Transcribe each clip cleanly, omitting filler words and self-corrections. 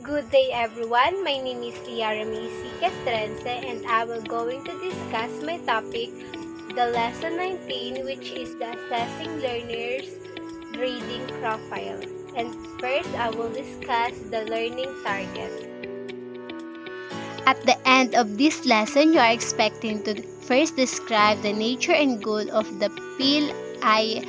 Good day everyone, my name is TEEGTL and I will going to discuss my topic, the lesson 19, which is the assessing learners reading profile. And first I will discuss the learning target. At the end of this lesson, you are expecting to first describe the nature and goal of the PIRI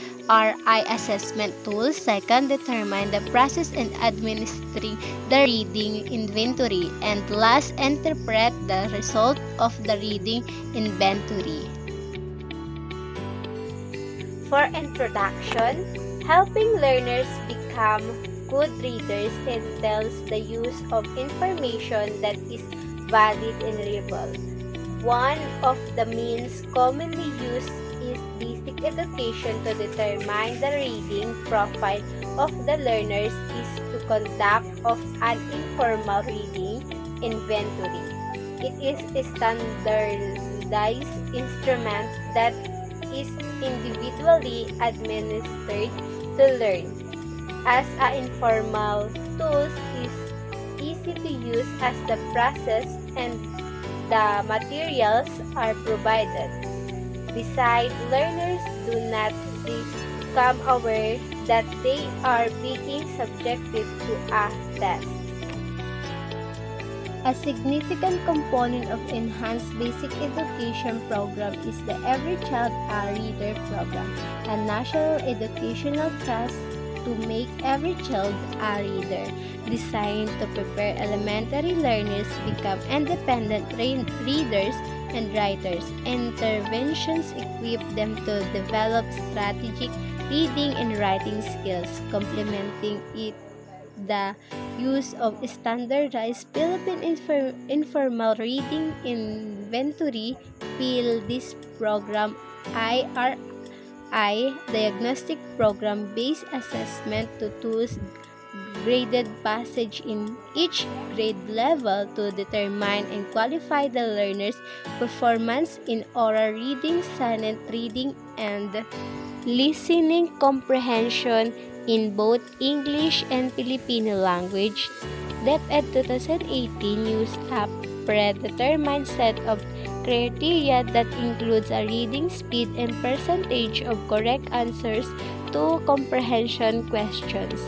assessment tool. Second, determine the process and administering the reading inventory. And last, interpret the result of the reading inventory. For introduction, helping learners become good readers entails the use of information that is valid and reliable. One of the means commonly used is basic education to determine the reading profile of the learners is to conduct of an informal reading inventory. It is a standardized instrument that is individually administered to learn. As an informal tool is easy to use as the process and the materials are provided. Besides, learners do not become aware that they are being subjected to a test. A significant component of Enhanced Basic Education program is the Every Child a Reader program, a national educational trust to make every child a reader, designed to prepare elementary learners become independent readers and writers. Interventions equip them to develop strategic reading and writing skills, complementing it the use of standardized Philippine informal reading inventory. This program IRI diagnostic program-based assessment to tools graded passage in each grade level to determine and qualify the learner's performance in oral reading, silent reading, and listening comprehension in both English and Filipino language. DepEd 2018 used a predetermined set of criteria that includes a reading speed and percentage of correct answers to comprehension questions.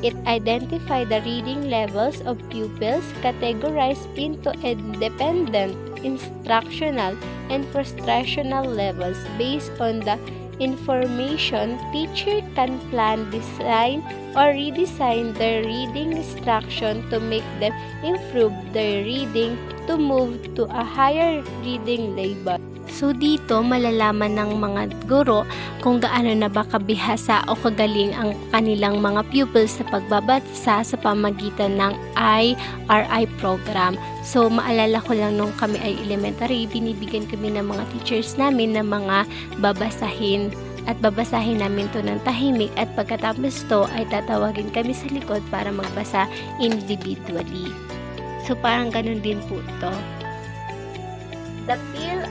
It identified the reading levels of pupils categorized into independent, instructional, and frustrational levels based on the information. Teacher can plan, design, or redesign their reading instruction to make them improve their reading to move to a higher reading level. So dito, malalaman ng mga guro kung gaano na ba kabihasa o kagaling ang kanilang mga pupils sa pagbabasa sa pamagitan ng IRI program. So maalala ko lang nung kami ay elementary, binibigyan kami ng mga teachers namin ng mga babasahin at babasahin namin to ng tahimik at pagkatapos to ay tatawagin kami sa likod para magbasa individually. So parang ganun din po to. The PIRI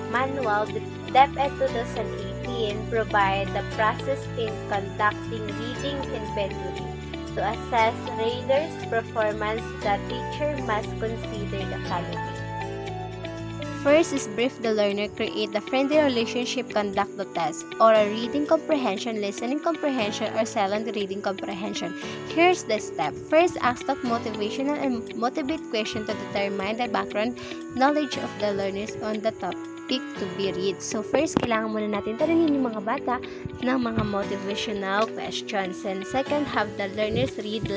manual, DepEd 2018, provide the process in conducting reading inventory. To assess readers' performance, the teacher must consider the following. First is brief the learner, create the friendly relationship, conduct the test, or a reading comprehension, listening comprehension, or silent reading comprehension. Here's the step. First, ask the motivational and motivate question to determine the background knowledge of the learners on the topic to be read. So first, kailangan muna natin tanungin yung mga bata ng mga motivational questions. And second, have the learners read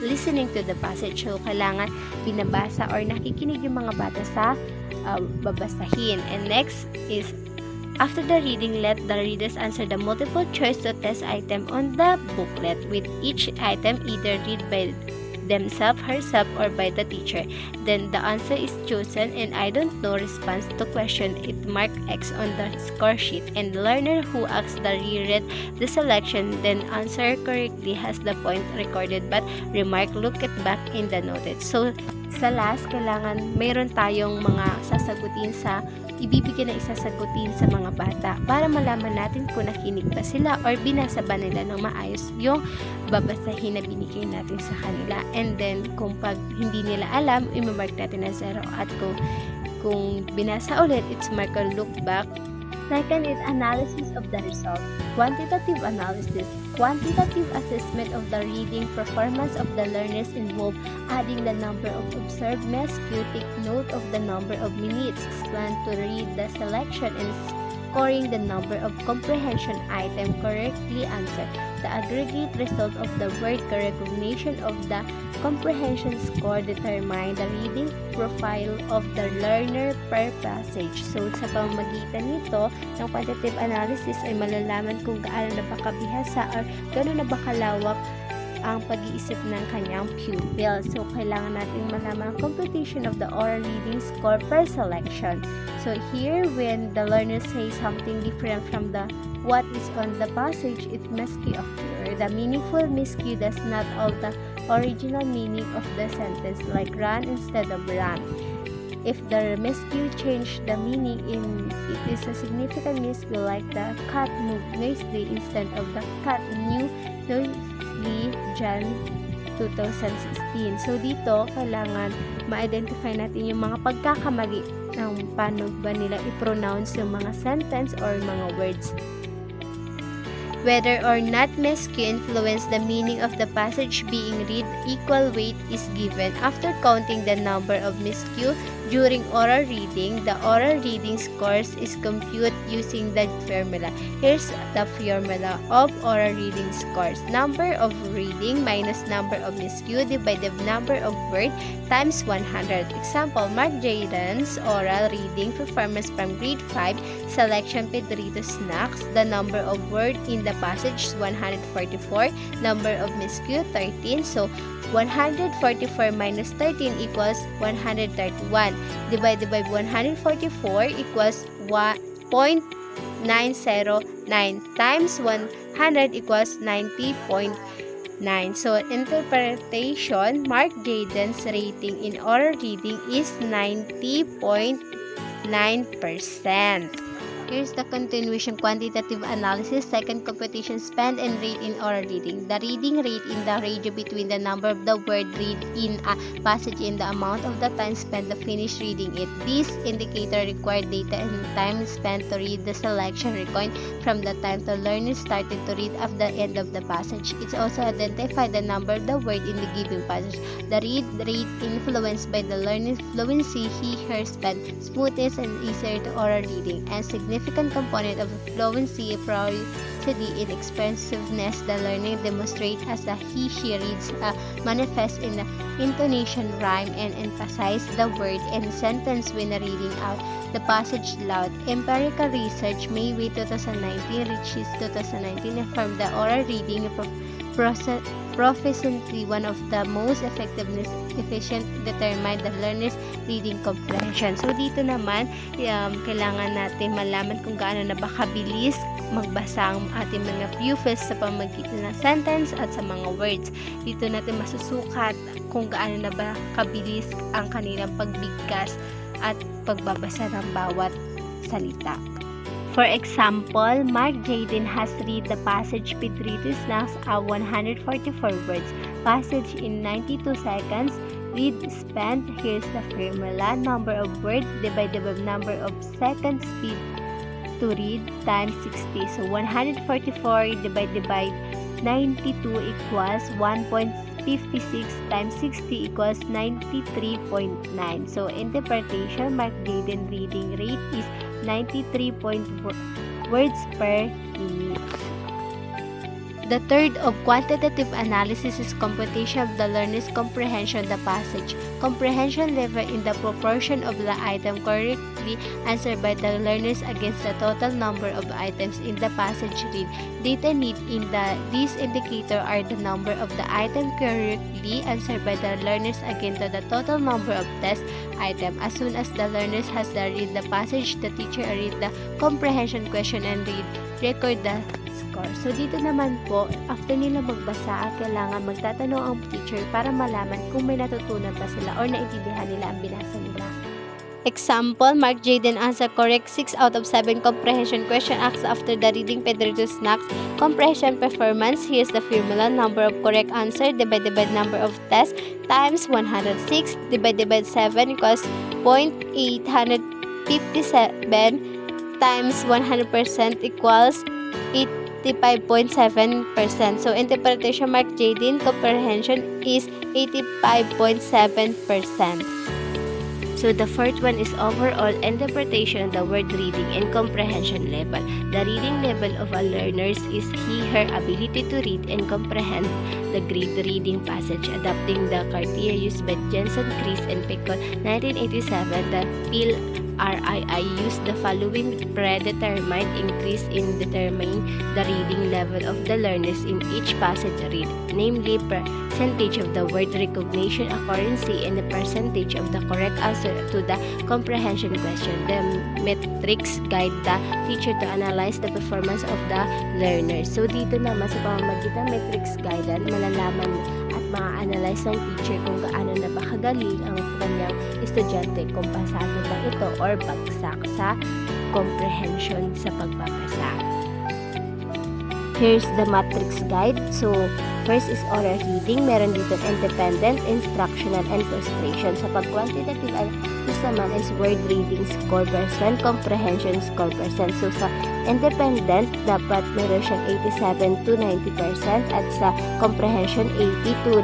listening to the passage. So kailangan binabasa or nakikinig yung mga bata sa babasahin. And next is, after the reading, let the readers answer the multiple choice to test item on the booklet, with each item either read by themselves, herself, or by the teacher. Then the answer is chosen and I don't know response to question it marked X on the score sheet, and the learner who asks the reread the selection then answer correctly has the point recorded but remark look it back in the noted. So sa last, kailangan mayroon tayong mga ibibigyan na isasagutin sa mga bata para malaman natin kung nakinig ba sila or binasa ba nila ng maayos yung babasahin na binigay natin sa kanila. And then, kung pag hindi nila alam, i-mark natin na 0. At kung binasa ulit, it's mark on look back. Second is analysis of the result. Quantitative analysis. Quantitative assessment of the reading performance of the learners involve adding the number of observed MESQ, take note of the number of minutes spent to read the selection, and scoring the number of comprehension item correctly answered. The aggregate result of the word recognition of the comprehension score determine the reading profile of the learner per passage. So, sa pamamagitan nito ng quantitative analysis ay malalaman kung gaano na ba kabihasa or gaano na ba kalawak ang pag-iisip ng kanyang pupil. So, kailangan natin malaman ang computation of the oral reading score per selection. So, here, when the learner says something different from the what is on the passage, it miscue occur. The meaningful miscue does not alter original meaning of the sentence, like run instead of run. If the miscue change the meaning it is a significant miscue, like the cat moved noisily instead of the cat knew noisily, Jan 2016. So, dito, kailangan ma-identify natin yung mga pagkakamali ng paano ba nila i-pronounce yung mga sentence or mga words. Whether or not miscue influence the meaning of the passage being read, equal weight is given. After counting the number of miscue during oral reading, the oral reading scores is computed using the formula. Here's the formula of oral reading scores. Number of reading minus number of miscue divided by number of word times 100. Example, Mark Jaden's oral reading performance from grade 5, selection Pedrito Snacks. The number of word in the passage is 144, number of miscue 13. So, 144 minus 13 equals 131. Divided by 144 equals 0.909 times 100 equals 90.9. So, interpretation, Mark Jaden's rating in oral reading is 90.9%. Here's the continuation quantitative analysis. Second, computation spend and rate in oral reading. The reading rate in the ratio between the number of the word read in a passage and the amount of the time spent to finish reading it. This indicator required data and time spent to read the selection recoined from the time the learner started to read at the end of the passage. It also identified the number of the word in the given passage. The read rate influenced by the learner's fluency, he/her spent, smoothness, and easier to oral reading, and significant component of fluency, prowessity, and expressiveness the learner demonstrates as the he/she reads manifest in the intonation, rhyme, and emphasize the word and sentence when reading out the passage loud. Empirical research May 2019 reaches 2019 from the oral reading proficiency, one of the most efficient determine the learner's reading comprehension. So, dito naman, kailangan natin malaman kung gaano na ba kabilis magbasa ang ating mga pupils sa pamamagitan ng sentence at sa mga words. Dito natin masusukat kung gaano na ba kabilis ang kanilang pagbigkas at pagbabasa ng bawat salita. For example, Mark Jaden has read the passage Pedrito Snacks 144 words. Passage in 92 seconds. Read spent. Here's the formula. Number of words divided by number of seconds speed to read times 60. So, 144 divided by 92 equals 1.56 times 60 equals 93.9. So, interpretation, Mark Jaden reading rate is 93 words per minute. The third of quantitative analysis is computation of the learner's comprehension of the passage. Comprehension level in the proportion of the item correctly answered by the learners against the total number of items in the passage read. Data need in this indicator are the number of the item correctly answered by the learners against the total number of test item. As soon as the learners has read the passage, the teacher read the comprehension question and record the score. So dito naman po, after nila magbasa, kailangan magtatanong ang teacher para malaman kung may natutunan pa sila or naintindihan nila ang binasa nila. Example, Mark Jaden answer correct 6 out of 7 comprehension question asked after the reading Pedrito Snacks. Comprehension performance, here's the formula. Number of correct answer divided by number of tests times 106 divided by 7 equals 0.857 times 100% equals 85.7%. So interpretation, Mark Jaden comprehension is 85.7%. So the fourth one is overall interpretation of the word reading and comprehension level. The reading level of a learner is he/her ability to read and comprehend the reading passage. Adopting the criteria used by Jensen, Chris, and Pickle, 1987, the PIL-RII used the following predetermined increase in determining the reading level of the learners in each passage read, namely percentage of the word recognition accuracy and the percentage of the correct answer to the comprehension question. The metrics guide the teacher to analyze the performance of the learner. So dito naman sa pamamagitan metrics guidance, malalaman at ma-analyze ng teacher kung gaano na ba kagaling ang kanyang estudyante, kung pasado ba ito or bagsak sa comprehension sa pagbabasa. Here's the matrix guide. So, first is oral reading. Meron dito independent, instructional, and frustration. Sa pag-quantitative analysis naman is word reading score %, comprehension score %. So, sa independent, dapat meron siyang 87 to 90% at sa comprehension 80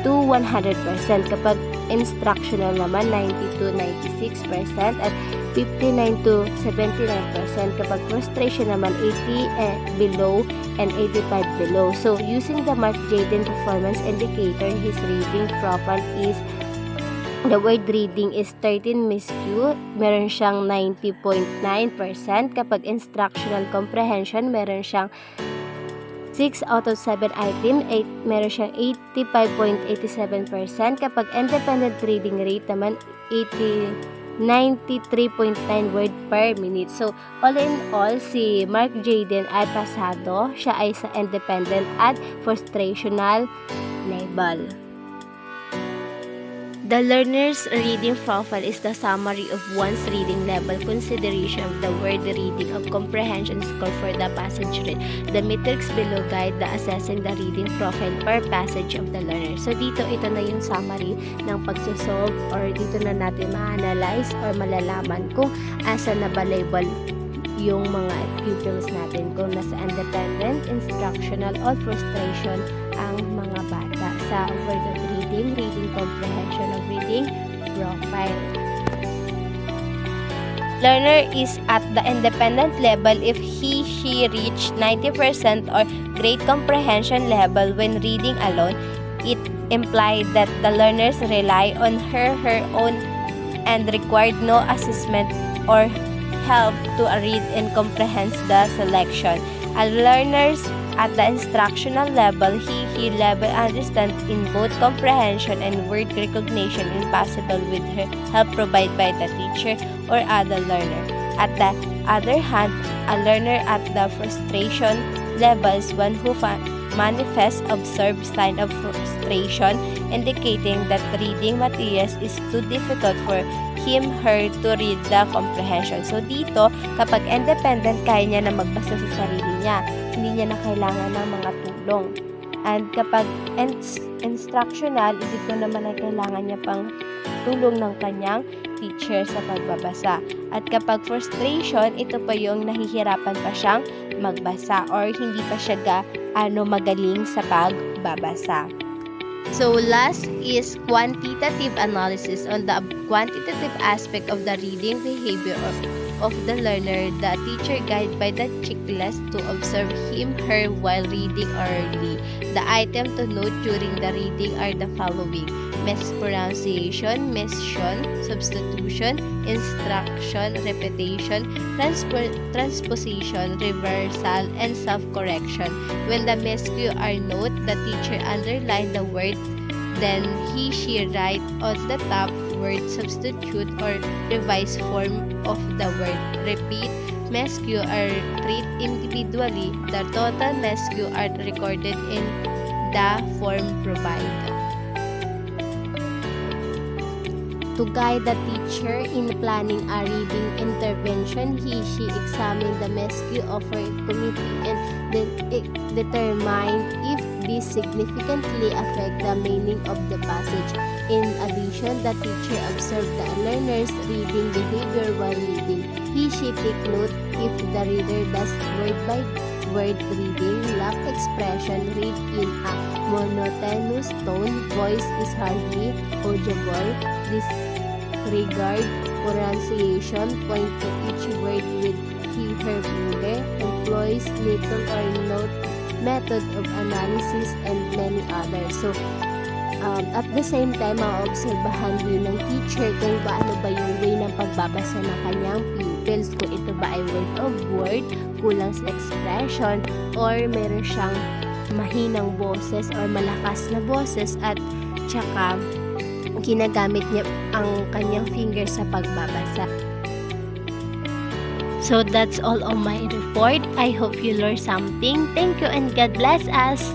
to 100%. Kapag instructional naman 90 to 96% at 59 to 79%. Kapag frustration naman 80 below and 85 below. So using the Mark Jaden performance indicator, his reading profile is the word reading is 13 miscue, meron siyang 90.9%. Kapag instructional comprehension, meron siyang 6 out of 7 item, meron siyang 85.87%. Kapag independent reading rate naman, 93.9 word per minute. So, all in all, si Mark Jaden ay pasado. Siya ay sa independent at frustrational level. The learner's reading profile is the summary of one's reading level, consideration of the word reading of comprehension score for the passage read. The metrics below guide the assessing the reading profile per passage of the learner. So dito, ito na yung summary ng pagsosolve or dito na natin ma-analyze or malalaman kung asa na ba label yung mga pupils natin, kung nasa independent, instructional, or frustration ang mga bata sa word of reading comprehension of reading profile. Learner is at the independent level if he/she reach 90% or great comprehension level when reading alone. It implied that the learners rely on her own and required no assessment or help to read and comprehend the selection. A learners at the instructional level, he level understand in both comprehension and word recognition impossible with her help provided by the teacher or other learner. At the other hand, a learner at the frustration level is one who manifests observed sign of frustration, indicating that reading materials is too difficult for him/her to read the comprehension. So dito, kapag independent, kaya niya na magbasa sa sarili niya. Hindi niya na kailangan ng mga tulong. And kapag instructional, dito naman ay kailangan niya pang tulong ng kanyang teacher sa pagbabasa. At kapag frustration, ito pa yung nahihirapan pa siyang magbasa or hindi pa siya magaling sa pagbabasa. So last is quantitative analysis on the quantitative aspect of the reading behavior of the learner. The teacher guided by the checklist to observe him/her while reading orally. The item to note during the reading are the following: mispronunciation, mission, substitution, instruction, repetition, transposition, reversal, and self-correction. When the miscue are noted, the teacher underline the word, then he/she write on the top word, substitute or revise form of the word. Repeat, MESQ are treated individually. The total MESQ are recorded in the form provided. To guide the teacher in planning a reading intervention, she examined the MESQ of her committee and determined if this significantly affect the meaning of the passage. In addition, the teacher observed the learner's reading behavior while reading. She take note if the reader does word-by-word reading, lack expression, read in a monotonous tone, voice is hardly audible, disregard pronunciation, point to each word with her finger, employs little or no method of analysis, and many others. So, at the same time, maobserbahan din ng teacher kung paano ba yung way ng pagbabasa ng kanyang pupils, kung ito ba ay word of word, kulang sa expression, or meron siyang mahinang boses or malakas na boses, at tsaka ginagamit niya ang kanyang finger sa pagbabasa. So that's all on my report. I hope you learned something. Thank you and God bless us.